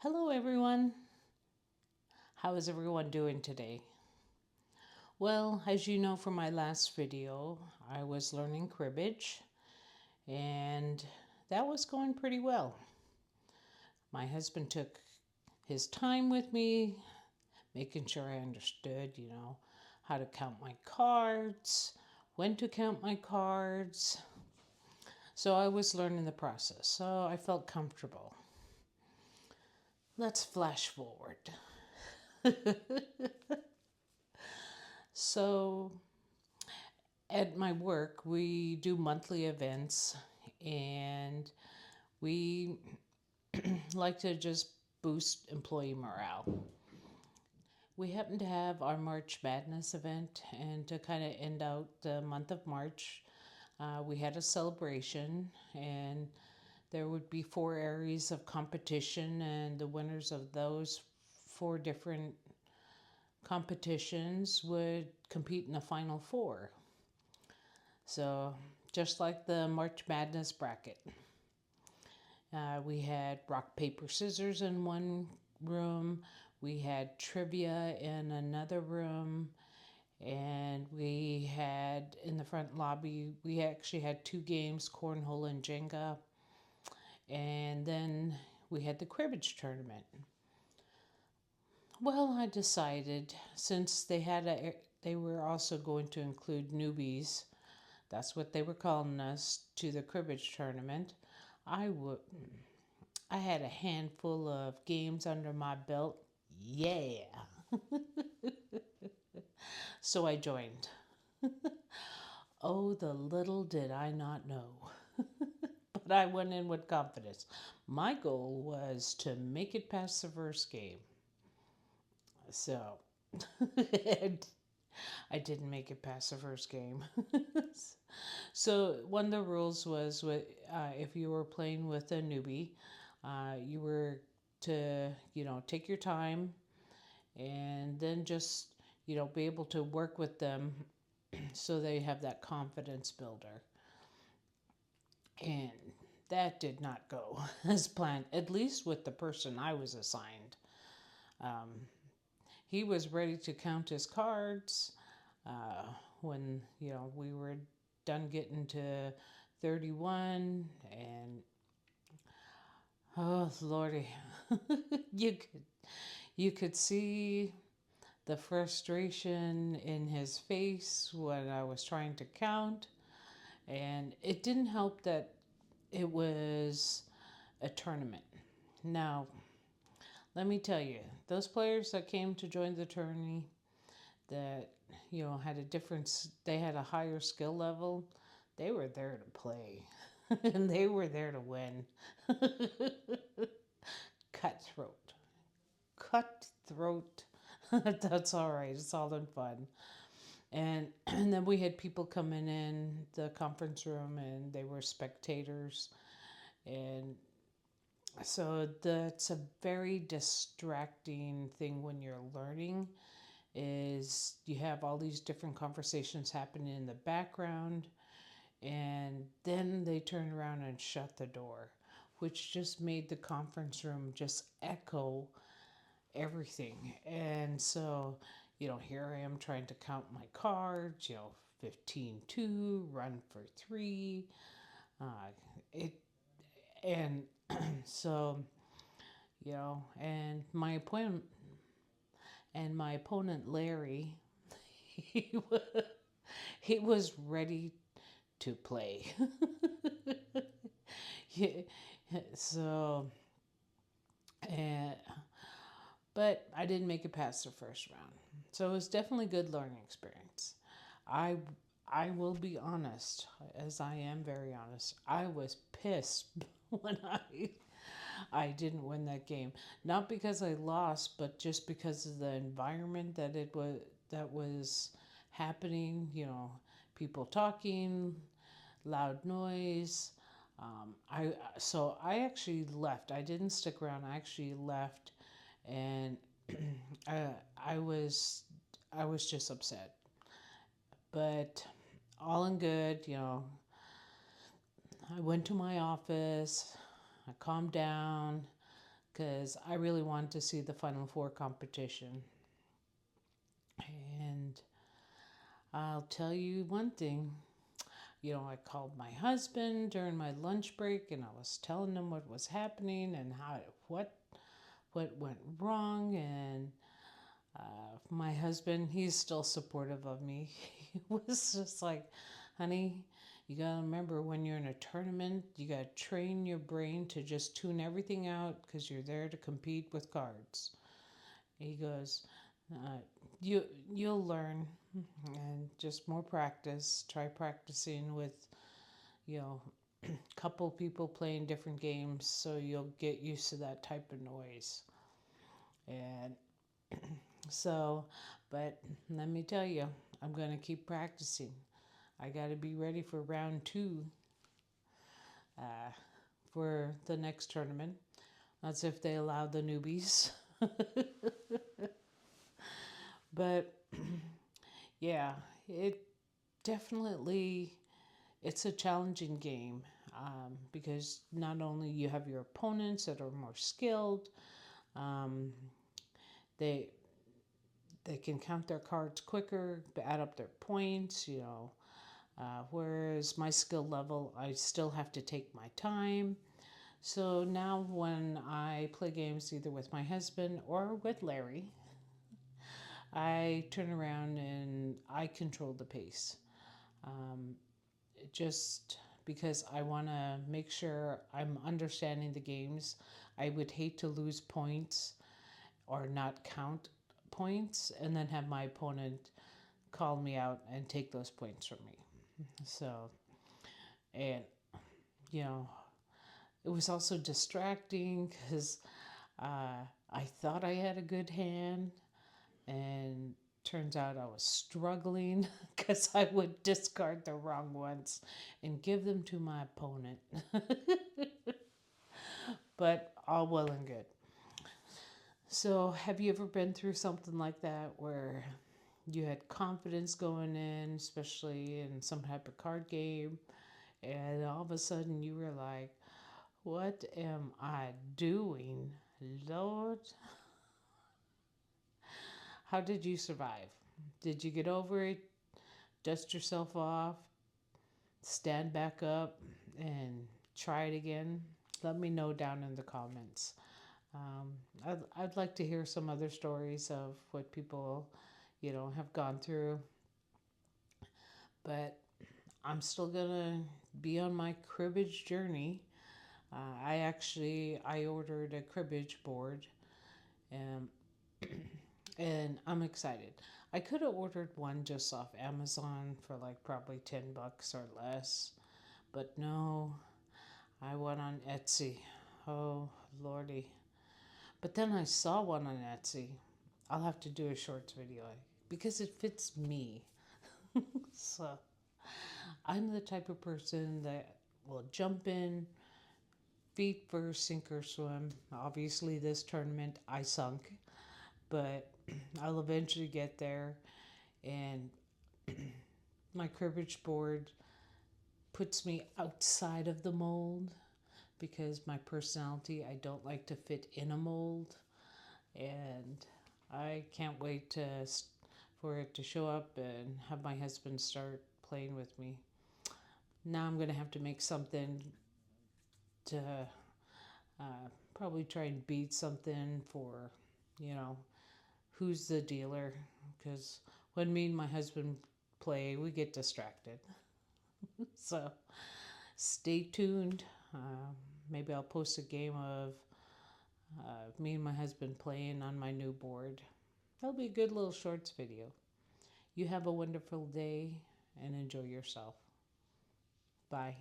Hello, everyone. How is everyone doing today? Well, as you know from my last video, I was learning cribbage and that was going pretty well. My husband took his time with me, making sure I understood, how to count my cards, when to count my cards. So I was learning the process, so I felt comfortable. Let's flash forward. So at my work, we do monthly events and we like to just boost employee morale. We happen to have our March Madness event, and to kind of end out the month of March, we had a celebration, and there would be 4 areas of competition, and the winners of those 4 different competitions would compete in the final 4. So, just like the March Madness bracket, we had rock, paper, scissors in one room, we had trivia in another room, and we had in the front lobby, we actually had 2 games, cornhole and Jenga, and then we had the cribbage tournament. Well, I decided since they were also going to include newbies, that's what they were calling us, to the cribbage tournament. I would I had a handful of games under my belt. Yeah. So I joined. Oh, the little did I not know. But I went in with confidence. My goal was to make it past the first game. So I didn't make it past the first game. So one of the rules was if you were playing with a newbie, you were to take your time and then just be able to work with them so they have that confidence builder. And that did not go as planned, at least with the person I was assigned. Um, he was ready to count his cards when we were done getting to 31, and oh lordy, you could see the frustration in his face when I was trying to count. And it didn't help that it was a tournament. Now, let me tell you, those players that came to join the tourney that, had a difference, they had a higher skill level, they were there to play. And they were there to win. Cutthroat. Cutthroat. That's all right. It's all in fun. And then we had people coming in the conference room and they were spectators. And so that's a very distracting thing when you're learning, is you have all these different conversations happening in the background, and then they turn around and shut the door, which just made the conference room just echo everything. And so, here I am trying to count my cards, 15-2, run for 3. Uh, it and so, and my opponent Larry, he was, he was ready to play. Yeah, so, and but I didn't make it past the first round. So it was definitely a good learning experience. I I will be honest, as I am very honest. I was pissed when I didn't win that game. Not because I lost, but just because of the environment that was happening, people talking, loud noise. I actually left. I didn't stick around. I actually left, and I, I was I was just upset. But all in good, I went to my office. I calmed down, because I really wanted to see the Final Four competition. And I'll tell you one thing. I called my husband during my lunch break, and I was telling him what was happening and what went wrong. And my husband, he's still supportive of me. He was just like, honey, you gotta remember, when you're in a tournament, you gotta train your brain to just tune everything out, because you're there to compete with cards. He goes, uh, you'll learn, and just more practice. Try practicing with, you know, couple people playing different games, so you'll get used to that type of noise. And so, but let me tell you, I'm going to keep practicing. I got to be ready for round 2 uh, for the next tournament. That's if they allow the newbies. But yeah, it definitely, it's a challenging game, because not only you have your opponents that are more skilled, um, they they can count their cards quicker, add up their points, whereas my skill level, I still have to take my time. So now when I play games either with my husband or with Larry, I turn around and I control the pace. Um, just because I want to make sure I'm understanding the games. I would hate to lose points or not count points and then have my opponent call me out and take those points from me. So, and you know, it was also distracting because I thought I had a good hand, and turns out I was struggling because I would discard the wrong ones and give them to my opponent. But all well and good. So, have you ever been through something like that where you had confidence going in, especially in some type of card game, and all of a sudden you were like, what am I doing, Lord? How did you survive? Did you get over it, dust yourself off, stand back up, and try it again? Let me know down in the comments. Um, I'd like to hear some other stories of what people, have gone through. But I'm still gonna be on my cribbage journey. I ordered a cribbage board, and and I'm excited. I could have ordered one just off Amazon for like probably $10 or less, but no, I went on Etsy. Oh lordy! But then I saw one on Etsy. I'll have to do a shorts video because it fits me. So I'm the type of person that will jump in, feet first, sink or swim. Obviously, this tournament I sunk, but I'll eventually get there. And my cribbage board puts me outside of the mold because my personality, I don't like to fit in a mold. And I can't wait for it to show up and have my husband start playing with me. Now I'm going to have to make something to probably try and beat something for, you know, who's the dealer. Because when me and my husband play, we get distracted. So stay tuned. Maybe I'll post a game of me and my husband playing on my new board. That'll be a good little shorts video. You have a wonderful day and enjoy yourself. Bye.